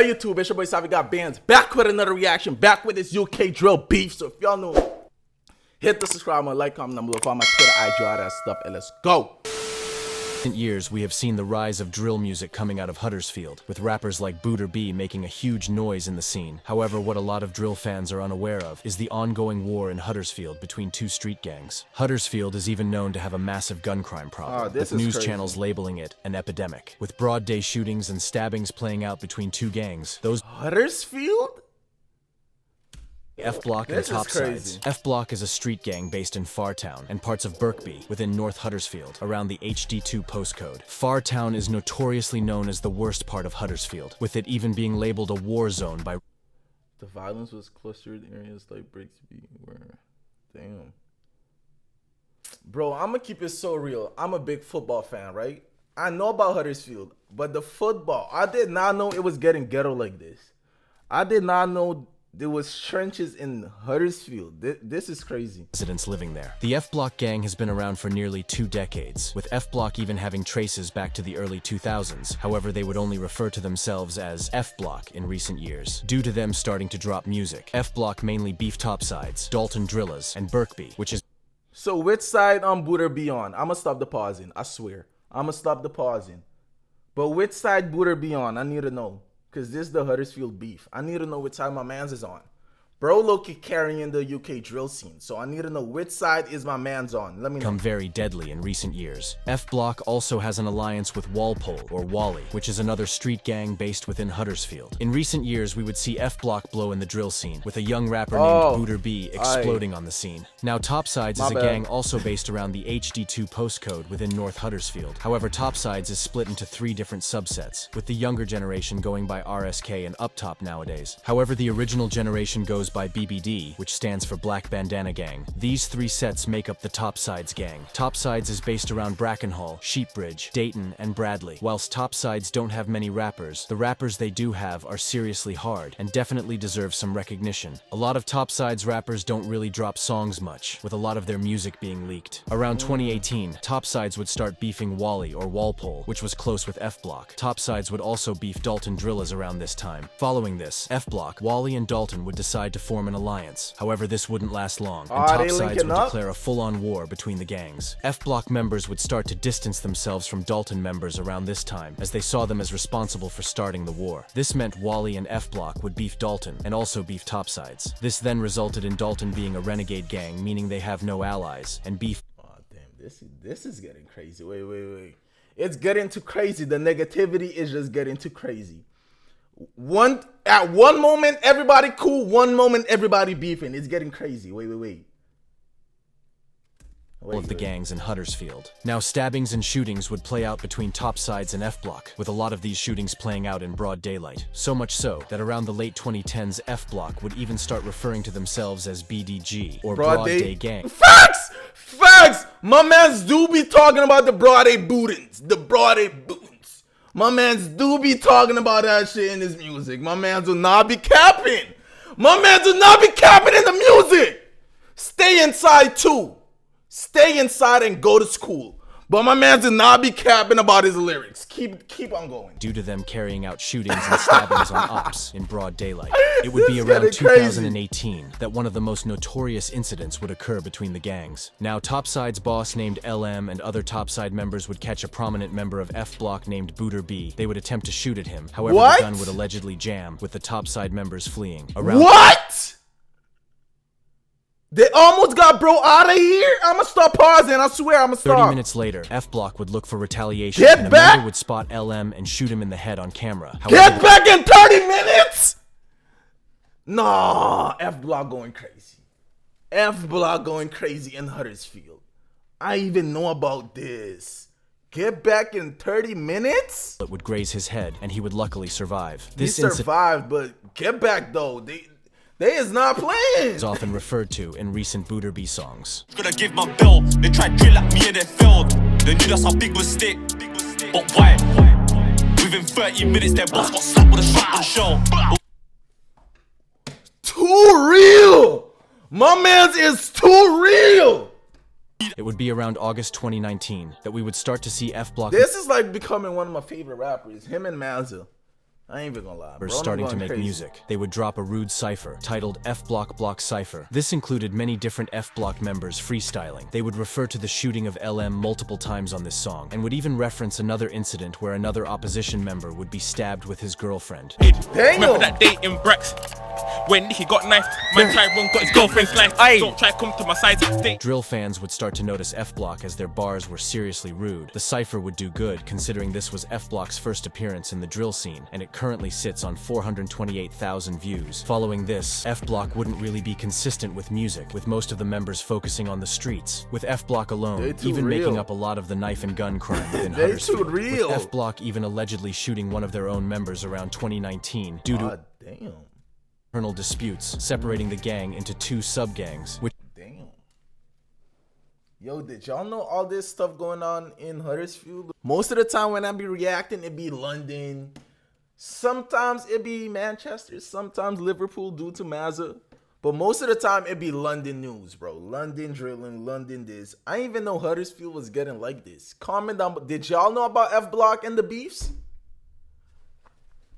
Hey YouTube, it's your boy Savi Got Bands, back with another reaction, back with this UK drill beef. So if y'all know, hit the subscribe button, like, comment down below, follow my Twitter, IG, all that stuff, and let's go. In recent years, we have seen the rise of drill music coming out of Huddersfield, with rappers like Booter B making a huge noise in the scene. However, what a lot of drill fans are unaware of is the ongoing war in Huddersfield between two street gangs. Huddersfield is even known to have a massive gun crime problem, with news channels labeling it an epidemic. With broad day shootings and stabbings playing out between two gangs, those Huddersfield? F Block and Topsides. F Block is a street gang based in Fartown and parts of Birkby within North Huddersfield, around the HD2 postcode. Fartown is notoriously known as the worst part of Huddersfield, with it even being labeled a war zone by. The violence was clustered in areas like Brixby, where, damn. Bro, I'm gonna keep it so real. I'm a big football fan, right? I know about Huddersfield, but the football, I did not know it was getting ghetto like this. I did not know there was trenches in Huddersfield. This is crazy. Residents living there. The F Block gang has been around for nearly 2 decades, with F Block even having traces back to the early 2000s. However, they would only refer to themselves as F Block in recent years, due to them starting to drop music. F Block mainly beef Topsides, Dalton Drillas, and Birkby, which is. So which side Booter be on? I'ma stop the pausing. I swear. I'ma stop the pausing. But which side Booter be on? I need to know. Because this is the Huddersfield beef. I need to know which side my man's is on. Bro Loki carrying the UK drill scene. So I need to know which side is my man's on. Let me know. Become very deadly in recent years. F Block also has an alliance with Walpole, or Wally, which is another street gang based within Huddersfield. In recent years, we would see F Block blow in the drill scene, with a young rapper named Booter B exploding on the scene. Now Topsides is a gang also based around the HD2 postcode within North Huddersfield. However, Topsides is split into 3 different subsets, with the younger generation going by RSK and Up Top nowadays. However, the original generation goes by BBD, which stands for Black Bandana Gang. These 3 sets make up the Topsides gang. Topsides is based around Brackenhall, Sheepbridge, Dayton, and Bradley. Whilst Topsides don't have many rappers, the rappers they do have are seriously hard and definitely deserve some recognition. A lot of Topsides rappers don't really drop songs much, with a lot of their music being leaked. Around 2018, Topsides would start beefing Wally or Walpole, which was close with F Block. Topsides would also beef Dalton Drillas around this time. Following this, F Block, Wally, and Dalton would decide to form an alliance. However, this wouldn't last long, and Topsides would declare a full-on war between the gangs. F Block members would start to distance themselves from Dalton members around this time, as they saw them as responsible for starting the war. This meant Wally and F Block would beef Dalton, and also beef Topsides. This then resulted in Dalton being a renegade gang, meaning they have no allies, and beef. Oh damn, this is getting crazy. Wait. It's getting too crazy. The negativity is just getting too crazy. At one moment everybody cool, one moment everybody beefing. It's getting crazy. Wait. Of the gangs in Huddersfield. Now, stabbings and shootings would play out between Topsides and F Block, with a lot of these shootings playing out in broad daylight. So much so that around the late 2010s, F Block would even start referring to themselves as BDG, or Broad Day Gang. Facts! My mans do be talking about the Broad Day Bootins. My mans do be talking about that shit in his music. My mans do not be capping. My mans do not be capping in the music. Stay inside too. Stay inside and go to school. But my man did not be capping about his lyrics. Keep on going. Due to them carrying out shootings and stabbings on ops in broad daylight. It would be around 2018 that one of the most notorious incidents would occur between the gangs. Now, Topsides boss named LM and other Topside members would catch a prominent member of F Block named Booter B. They would attempt to shoot at him. However, the gun would allegedly jam, with the Topside members fleeing. What? They almost got bro out of here. I'ma stop pausing. I swear I'ma stop. 30 minutes later, F Block would look for retaliation, and a member would spot LM and shoot him in the head on camera. However, get back in 30 minutes? Nah, F Block going crazy. F Block going crazy in Huddersfield. I even know about this. Get back in 30 minutes? It would graze his head, and he would luckily survive. He survived, but get back though. They is not playing. Is often referred to in recent Booter B songs. Gonna give my bill. They tried drill at me and it failed. They knew that's how big was stick. But why? Within 30 minutes, their boss got slapped with a shotgun shell. Too real. My man's is too real. It would be around August 2019 that we would start to see F Block. This is like becoming one of my favorite rappers. Him and Mazza. I ain't even gonna lie. Were Bro, I'm starting to going make crazy. music. They would drop a rude cipher titled F Block Block Cipher. This included many different F Block members freestyling. They would refer to the shooting of LM multiple times on this song, and would even reference another incident where another opposition member would be stabbed with his girlfriend. Remember that day in Brex when Nicky got knifed? Man Tyrone got his girlfriend's life. Don't try come to my side. Drill fans would start to notice F Block as their bars were seriously rude. The cipher would do good, considering this was F Block's first appearance in the drill scene, and it currently sits on 428,000 views. Following this, F Block wouldn't really be consistent with music, with most of the members focusing on the streets, with F Block alone even making up a lot of the knife and gun crime within Huddersfield, with F Block even allegedly shooting one of their own members around 2019 due to internal disputes separating the gang into two sub-gangs, which Yo, did y'all know all this stuff going on in Huddersfield? Most of the time when I be reacting, it be London. Sometimes it be Manchester. Sometimes Liverpool due to Mazza. But most of the time it be London news, bro. London drilling, London this. I didn't even know Huddersfield was getting like this. Comment down. Did y'all know about F Block and the beefs?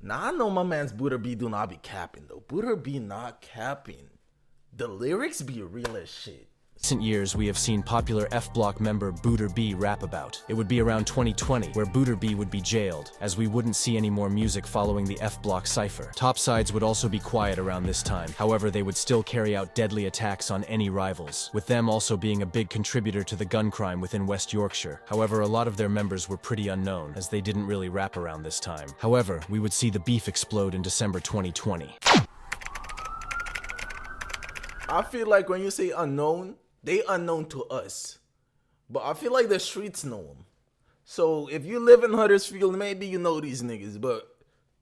Nah, I know my man's Buddha B do not be capping though. Buddha B not capping. The lyrics be real as shit. recent years we have seen popular F Block member Booter B rap about. It would be around 2020 where Booter B would be jailed, as we wouldn't see any more music following the F Block cipher. Topsides would also be quiet around this time, however they would still carry out deadly attacks on any rivals, with them also being a big contributor to the gun crime within West Yorkshire. However, a lot of their members were pretty unknown, as they didn't really rap around this time. However, we would see the beef explode in December 2020. I feel like when you say unknown, they unknown to us. But I feel like the streets know them. So if you live in Huddersfield, maybe you know these niggas. But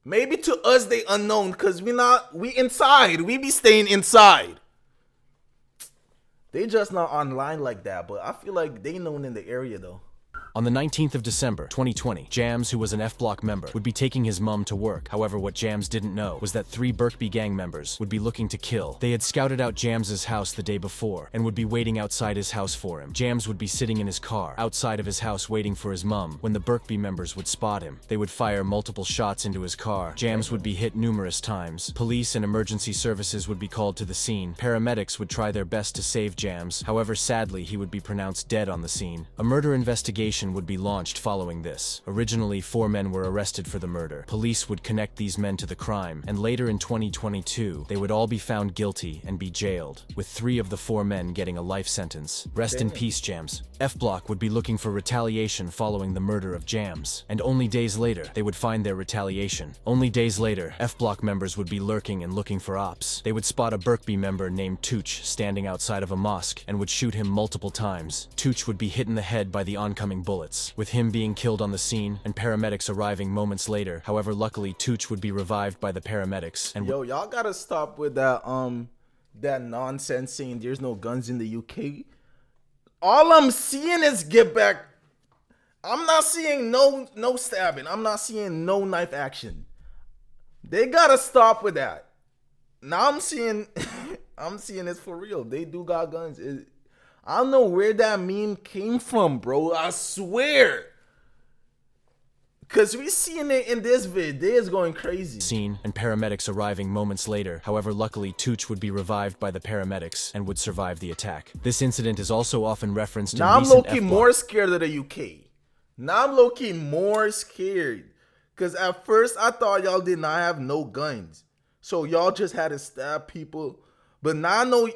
maybe to us they unknown because we inside. We be staying inside. They just not online like that. But I feel like they known in the area though. On the 19th of December, 2020, Jams, who was an F Block member, would be taking his mum to work. However, what Jams didn't know was that 3 Birkby gang members would be looking to kill. They had scouted out Jams's house the day before and would be waiting outside his house for him. Jams would be sitting in his car outside of his house waiting for his mum when the Birkby members would spot him. They would fire multiple shots into his car. Jams would be hit numerous times. Police and emergency services would be called to the scene. Paramedics would try their best to save Jams. However, sadly, he would be pronounced dead on the scene. A murder investigation would be launched following this. Originally, 4 men were arrested for the murder. Police would connect these men to the crime, and later in 2022, they would all be found guilty and be jailed, with 3 of the 4 men getting a life sentence. Rest in peace, Jams. F Block would be looking for retaliation following the murder of Jams, and only days later, they would find their retaliation. Only days later, F Block members would be lurking and looking for ops. They would spot a Birkby member named Tooch standing outside of a mosque and would shoot him multiple times. Tooch would be hit in the head by the oncoming bullets, with him being killed on the scene and paramedics arriving moments later. However, luckily, Tooch would be revived by the paramedics and Yo, y'all gotta stop with that that nonsense saying there's no guns in the UK. All I'm seeing is get back. I'm not seeing no stabbing. I'm not seeing no knife action. They gotta stop with that. Now I'm seeing I'm seeing it's for real. They do got guns. I don't know where that meme came from, bro. I swear. Cause we seeing it in this vid. They is going crazy. Scene and paramedics arriving moments later. However, luckily, Tooch would be revived by the paramedics and would survive the attack. This incident is also often referenced in Now I'm recent low-key F-Block. more scared of the UK. Now I'm low-key more scared. Cause at first I thought y'all did not have no guns. So y'all just had to stab people. But now I know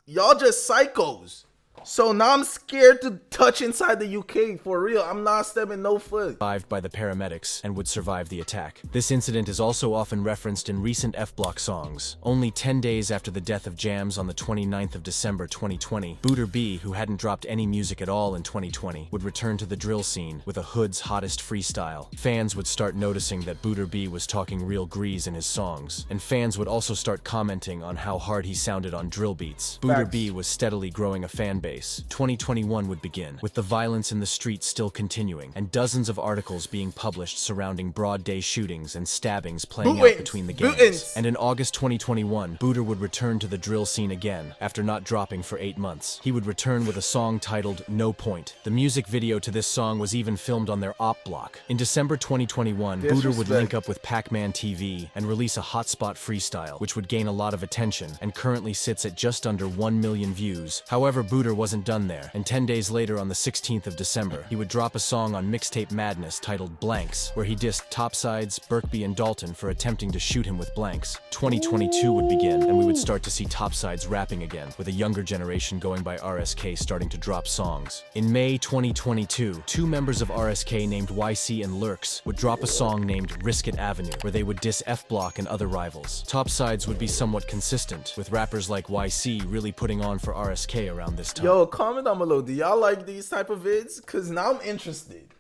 y'all just psychos. So now I'm scared to touch inside the UK for real. I'm not stepping no foot. Survived by the paramedics and would survive the attack. This incident is also often referenced in recent F Block songs. Only 10 days after the death of Jams on the 29th of December 2020, Booter B, who hadn't dropped any music at all in 2020, would return to the drill scene with a hood's hottest freestyle. Fans would start noticing that Booter B was talking real grease in his songs, and fans would also start commenting on how hard he sounded on drill beats. Booter B was steadily growing a fan base, case, 2021 would begin, with the violence in the streets still continuing, and dozens of articles being published surrounding broad day shootings and stabbings playing out between the gangs. And in August 2021, Booter would return to the drill scene again, after not dropping for 8 months. He would return with a song titled No Point. The music video to this song was even filmed on their op block. In December 2021, Booter would link up with Pac-Man TV and release a hotspot freestyle, which would gain a lot of attention and currently sits at just under 1 million views. However, Booter wasn't done there, and 10 days later on the 16th of December, he would drop a song on Mixtape Madness titled Blanks, where he dissed Topsides, Birkby, and Dalton for attempting to shoot him with blanks. 2022 would begin, and we would start to see Topsides rapping again, with a younger generation going by RSK starting to drop songs. In May 2022, 2 members of RSK named YC and Lurks would drop a song named Risk It Avenue, where they would diss F Block and other rivals. Topsides would be somewhat consistent, with rappers like YC really putting on for RSK around this time. Yo, comment down below. Do y'all like these type of vids? Cause now I'm interested.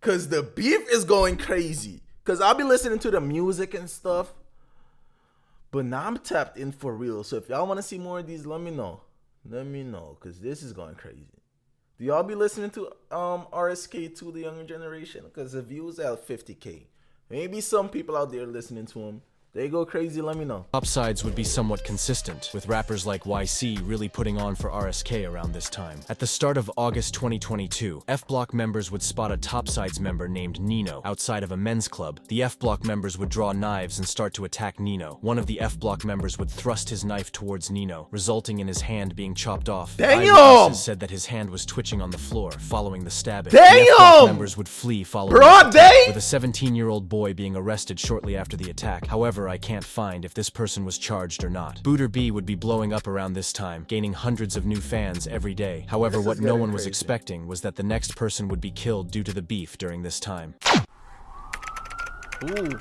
Cause the beef is going crazy. Cause I'll be listening to the music and stuff. But now I'm tapped in for real. So if y'all want to see more of these, let me know. Let me know. Cause this is going crazy. Do y'all be listening to RSK2, the younger generation? Cause the views at 50K. Maybe some people out there listening to him. They go crazy, let me know. Topsides would be somewhat consistent, with rappers like YC really putting on for RSK around this time. At the start of August 2022, F Block members would spot a Topsides member named Nino outside of a men's club. The F Block members would draw knives and start to attack Nino. One of the F Block members would thrust his knife towards Nino, resulting in his hand being chopped off. Eyewitnesses said that his hand was twitching on the floor following the stabbing. The F Block members would flee following broad day, with a 17-year-old boy being arrested shortly after the attack. However, I can't find if this person was charged or not. Booter B would be blowing up around this time, gaining hundreds of new fans every day. However, what no one was expecting was that the next person would be killed due to the beef during this time. Ooh.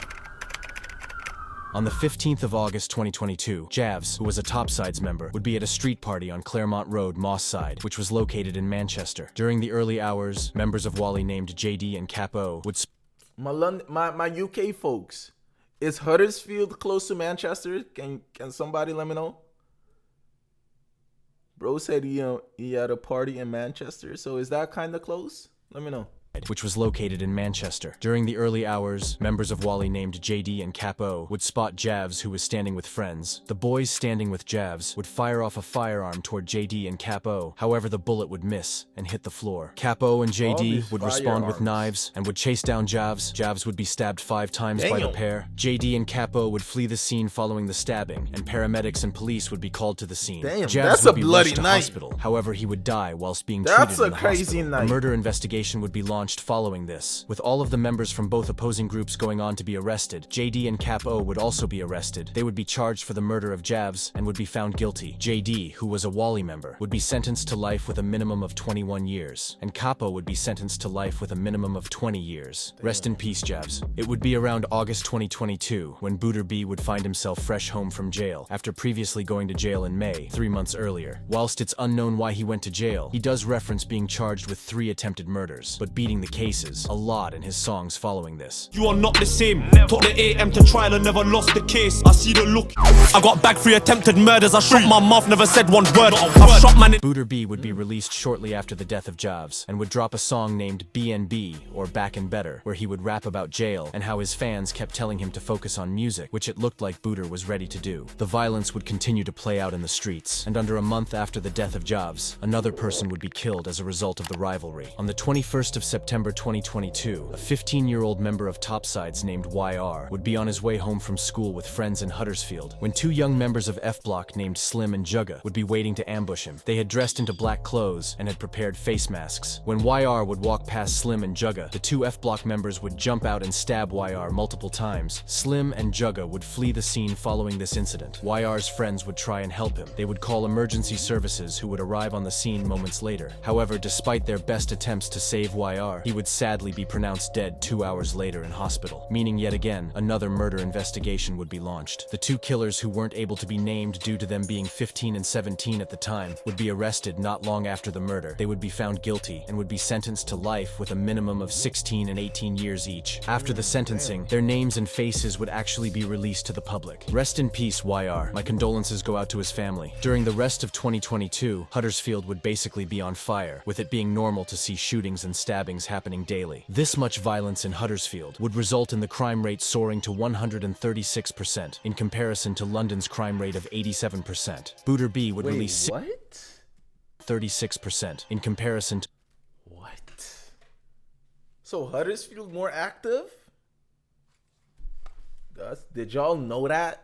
On the 15th of August 2022, Javs, who was a Topsides member, would be at a street party on Claremont Road, Moss Side, which was located in Manchester. During the early hours, members of Wally named JD and Capo would my UK folks. Is Huddersfield close to Manchester? Can somebody let me know? Bro said he had a party in Manchester, so is that kind of close? Let me know. Which was located in Manchester. During the early hours, members of Wally named JD and Capo would spot Javs, who was standing with friends. The boys standing with Javs would fire off a firearm toward JD and Capo. However, the bullet would miss and hit the floor. Capo and JD would respond with knives and would chase down Javs. Javs would be stabbed 5 times by the pair. JD and Capo would flee the scene following the stabbing, and paramedics and police would be called to the scene. Damn, Javs that's would a be bloody rushed to night. hospital. However, he would die whilst being treated in the hospital. That's a crazy night. A murder investigation would be launched following this, with all of the members from both opposing groups going on to be arrested. JD and Capo would also be arrested. They would be charged for the murder of Javs and would be found guilty. JD, who was a Wally member, would be sentenced to life with a minimum of 21 years, and Capo would be sentenced to life with a minimum of 20 years. Rest in peace, Javs. It would be around August 2022 when Booter B would find himself fresh home from jail after previously going to jail in May, 3 months earlier. Whilst it's unknown why he went to jail, he does reference being charged with 3 attempted murders, but beating the cases a lot in his songs following this. You are not the same. Took the AM to trial and never lost the case. I see the look. I got back 3 attempted murders. I shot my mouth, never said one word. I shot man. Booter B would be released shortly after the death of Javs and would drop a song named BNB, or Back and Better, where he would rap about jail and how his fans kept telling him to focus on music, which it looked like Booter was ready to do. The violence would continue to play out in the streets, and under a month after the death of Javs, another person would be killed as a result of the rivalry. On the 21st of September 2022, a 15-year-old member of Topsides named YR would be on his way home from school with friends in Huddersfield when 2 young members of F Block named Slim and Jugga would be waiting to ambush him. They had dressed into black clothes and had prepared face masks. When YR would walk past Slim and Jugga, the 2 F Block members would jump out and stab YR multiple times. Slim and Jugga would flee the scene following this incident. YR's friends would try and help him. They would call emergency services, who would arrive on the scene moments later. However, despite their best attempts to save YR, GR, he would sadly be pronounced dead 2 hours later in hospital, meaning yet again, another murder investigation would be launched. The two killers who weren't able to be named due to them being 15 and 17 at the time would be arrested not long after the murder. They would be found guilty and would be sentenced to life with a minimum of 16 and 18 years each. After the sentencing, their names and faces would actually be released to the public. Rest in peace, YR. My condolences go out to his family. During the rest of 2022, Huddersfield would basically be on fire, with it being normal to see shootings and stabbings happening daily. This much violence in Huddersfield would result in the crime rate soaring to 136% in comparison to London's crime rate of 87%. Booter B would release 36% in comparison to What? So Huddersfield more active? Did y'all know that?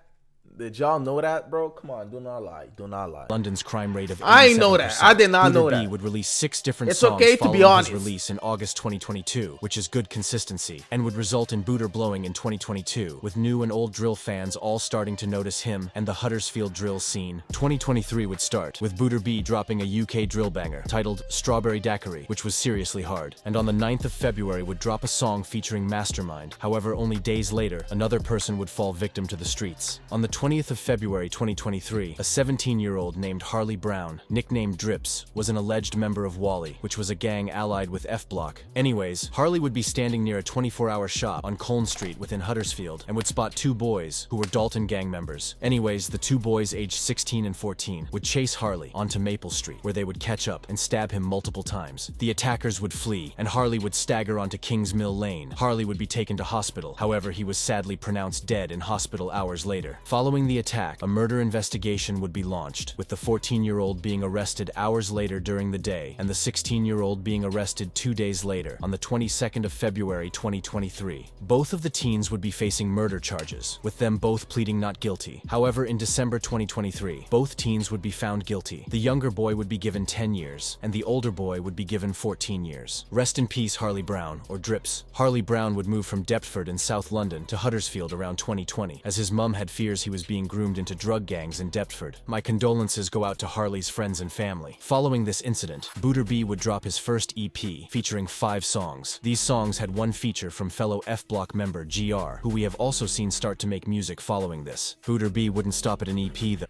Did y'all know that, bro? Come on, do not lie. Do not lie. London's crime rate of 87%. I ain't know that. I did not know Booter B that. would release 6 different It's songs okay to be following honest. his release in August 2022, which is good consistency, and would result in Booter blowing in 2022, with new and old drill fans all starting to notice him and the Huddersfield drill scene. 2023 would start, with Booter B dropping a UK drill banger titled Strawberry Daiquiri, which was seriously hard, and on the 9th of February would drop a song featuring Mastermind. However, only days later, another person would fall victim to the streets. On the 20th of February 2023, a 17-year-old named Harley Brown, nicknamed Drips, was an alleged member of Wally, which was a gang allied with F Block. Anyways, Harley would be standing near a 24-hour shop on Colne Street within Huddersfield and would spot two boys who were Dalton gang members. Anyways, the two boys aged 16 and 14 would chase Harley onto Maple Street, where they would catch up and stab him multiple times. The attackers would flee, and Harley would stagger onto Kings Mill Lane. Harley would be taken to hospital. However, he was sadly pronounced dead in hospital hours later. Following the attack, a murder investigation would be launched, with the 14-year-old being arrested hours later during the day, and the 16-year-old being arrested 2 days later, on the 22nd of February 2023. Both of the teens would be facing murder charges, with them both pleading not guilty. However, in December 2023, both teens would be found guilty. The younger boy would be given 10 years, and the older boy would be given 14 years. Rest in peace, Harley Brown, or Drips. Harley Brown would move from Deptford in South London to Huddersfield around 2020, as his mum had fears he was being groomed into drug gangs in Deptford. My condolences go out to Harley's friends and family. Following this incident, Booter B would drop his first EP, featuring 5 songs. These songs had one feature from fellow F Block member GR, who we have also seen start to make music following this. Booter B wouldn't stop at an EP though.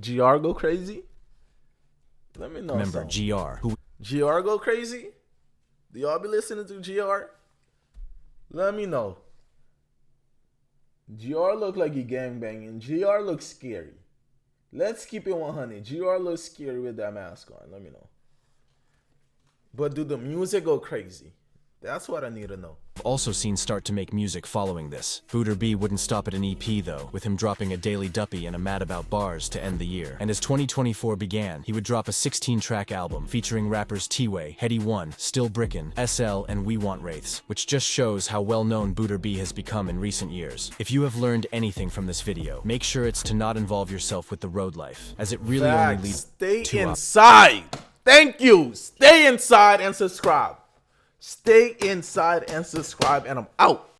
GR go crazy? Let me know. Member GR, who GR go crazy? Do y'all be listening to GR? Let me know. GR look like he gangbanging. GR looks scary. Let's keep it 100. GR looks scary with that mask on. Let me know. But do the music go crazy? That's what I need to know. also seen start to make music following this. Booter B wouldn't stop at an EP though, with him dropping a Daily Duppy and a Mad About Bars to end the year. And as 2024 began, he would drop a 16-track album featuring rappers T-Way, Heady One, Still Brickin', SL, and We Want Wraiths, which just shows how well-known Booter B has become in recent years. If you have learned anything from this video, make sure it's to not involve yourself with the road life, as it really only leads Stay to inside. Thank you. Stay inside and subscribe. Stay inside and subscribe, and I'm out.